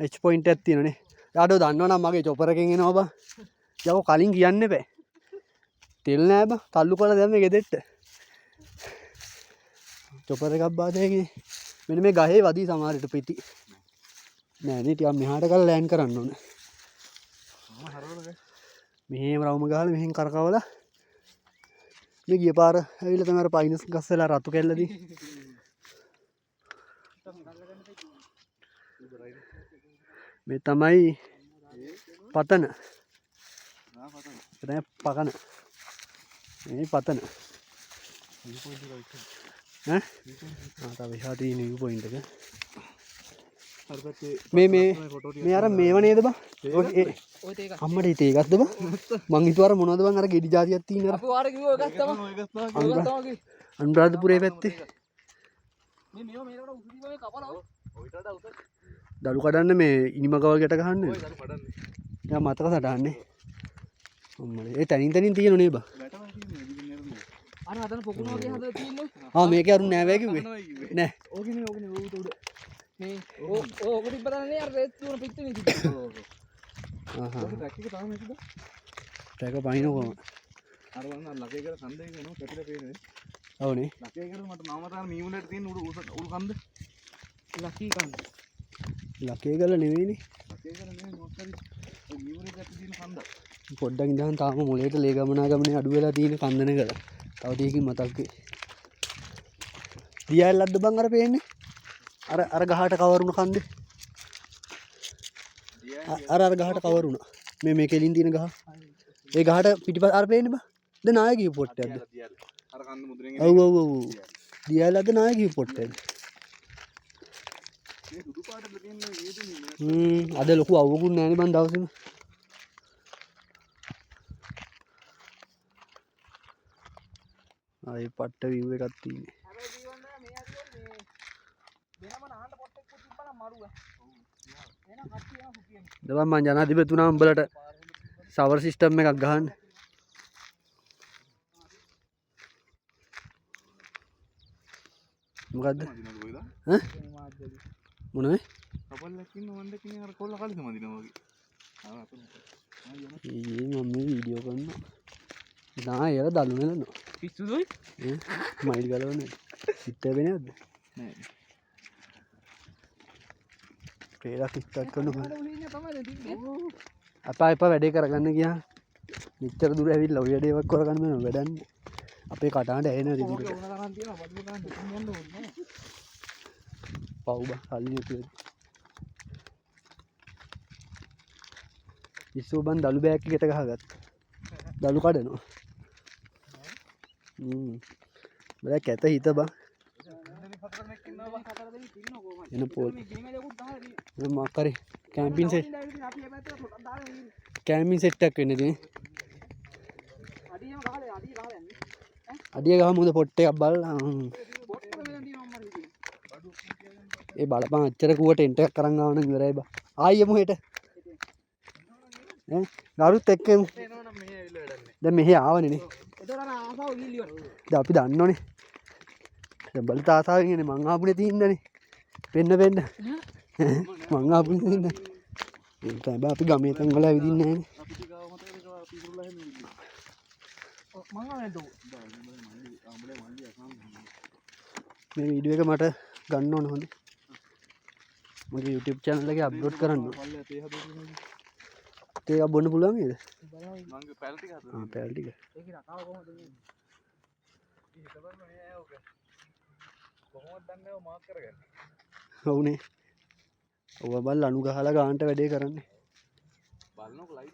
H point එකක් තියෙනනේ. යාඩෝ දන්නවනම් මගේ චොපර් එකෙන් එනවා බං. යකෝ කලින් කියන්න එපා. තෙල් නෑ බං. තල්ලු කරලා දැම්මේ ගෙදෙට්ට. චොපර් එකක් බාදේගේ. මෙන්න මේ ගහේ වදී සමහරට පිටි. නෑ නේ ටිකක් මෙහාට කරලා ලෑන්ඩ් කරන්න ඕනේ. මෙහෙම රවුම ගහලා මෙහෙන් කරකවලා මේ ගිය පාර ඇවිල්ලා තමයි අර පයින්ස් ගස් වල රතු කැල්ලදී මේ තමයි පතන මේ පකන මේ පතන ඈ ආ විහාර තියෙන view point එක මේ අර මේව නේද බං ඔය අම්මට හිතේ එකක්ද බං මං හිතුවා අර මොනවද බං අර ගෙඩි జాතියක් තියෙන අර අපි වාර කිව්ව එකක් තමයි අනුරාධපුරේ පැත්තේ මේ මේකට උසුදි වගේ කපලා ඔයිට වඩා උස දලු කඩන්න මේ ඉනිමග වලට ගහන්නේ ඔය දලු කඩන්නේ යා මතක සටහන්නේ අම්මනේ ඒ තනින් තනින් තියෙන නේ බං අර හදන පොකුණ වගේ හදලා තියෙන්නේ ආ මේකේ අරුන් නෑ වේ කිව්වේ නෑ ඕකනේ ඌට උඩ මේ ඕක තිබ්බදන්නේ අර රේත් තුන පිට්ටේ නේ තිබ්බා ආහා ඔක ට්‍රැක් එක තාම නැතිද ට්‍රැක් එක පයින්න කොහම අර වන්න ලකේ කියලා කන්දේ යනවා පැතිලා පේන්නේ ඔව්නේ ලකේ කියලා මට නම තාම මීමුලට තියෙන උඩු කන්ද ලකී කන්ද ලකේ ගල නෙවෙයිනේ ලකේ ගල නෙවෙයි මොකක් හරි ඒ මීමුලේ පැත්තේ තියෙන කන්ද පොඩ්ඩක් ඉඳන් තාම මොලේට ලේ ගමනේ අඩු වෙලා තියෙන කන්දනේ ගල තව ටිකකින් මතක් වෙයි දියල්ලක්ද බං අර පේන්නේ අර ගහට කවරුණ කන්දේ අර ගහට කවරුණා මේ කෙලින් තියෙන ගහ ඒ ගහට පිටිපස්ස අර පේන්නේ බං ද නායකී පොට්ටයක්ද අර කන්ද මුද්‍රෙන් ඔව් දියල්ලක්ද නායකී පොට්ටයක්ද මේ සුදු පාටද තියෙන්නේ අද ලොකු අවුකුත් නෑනේ බං දවසේම ආයේ පට්ට view එකක් තියෙන්නේ හැබැයි view එක මේ අදියෝ මේ වෙනම නාන්න පොට්ටෙක් තිබ්බනම් මරුව එහෙනම් කට්ටිය යනවා සුතියෙන් දවල් මං ජනාධිපතිතුමා උඹලට සවර් සිස්ටම් එකක් ගහන්න මොකද්ද ඈ මොනවද කපල්ලක් ඉන්න වන්දකින් අර කොල්ල කලින්ම දිනවා වගේ ආ අපේ මම මේ වීඩියෝ කරනවා නා ඒල දලු නෙලනවා පිස්සුදුයි මයිල් ගලවන්නේ හිට වෙන්නේ නැද්ද නෑ පේරක් ස්ටාර්ට් කරනවා අපා වැඩේ කරගන්න ගියා මෙච්චර දුර ඇවිල්ලා ඔය වැඩේවක් කරගන්න මම වැඩන්නේ අපේ කටහඬ ඇහෙන රිදිකට ඕක ඕන තරම් තියෙනවා බඩු ගන්න යන්න ඕනේ පව් බා සල්ලි නැතුව ඉස්සෝ බන් දලු බෑග් එකට ගහගත්තා දලු කඩනවා බල කැත හිත බං එන පොල් මොකක් හරි කැම්පින් සෙට් එකක් වෙන්න තියෙන්නේ අඩිය ගහමු උද පොට් එකක් බලලා ඒ බලපන් අච්චර කුව ටෙන්ට් එකක් අරන් ආව නම් ඉවරයි බා ආයෙමු හෙට ගරුත් එක්කෙමු දැන් මෙහෙ ආවනේ නේ දැන් අපි දන්නෝනේ දැන් බලත ආසාවෙන් ඉන්නේ මං ආපුනේ තින්නනේ පෙන්න මං ආපුනේ තින්න ඒක තමයි අපි ගමේ තැන් වල ඇවිදින්නේ නැහැ නේ අපි ටිකව මතකද පිටුරුලා එහෙම ඉන්නේ මං ආවෙන්ද මේ වීඩියෝ එක මට ගන්න ඕන හොඳේ මගේ YouTube channel එකේ අප්ලෝඩ් කරන්න තේ එකක් බොන්න පුළුවන් නේද මගේ පැල් ටික හදන්න ආ පැල් ටික ඒකේ රකාව කොහොමද මේ හිතවන්න මේ ඔක කොහොමද දන්නේ ඔය මාක් කරගන්න ඔව්නේ ඔව බල් අනු ගහලා ගානට වැඩේ කරන්නේ බලනකො ලයිව්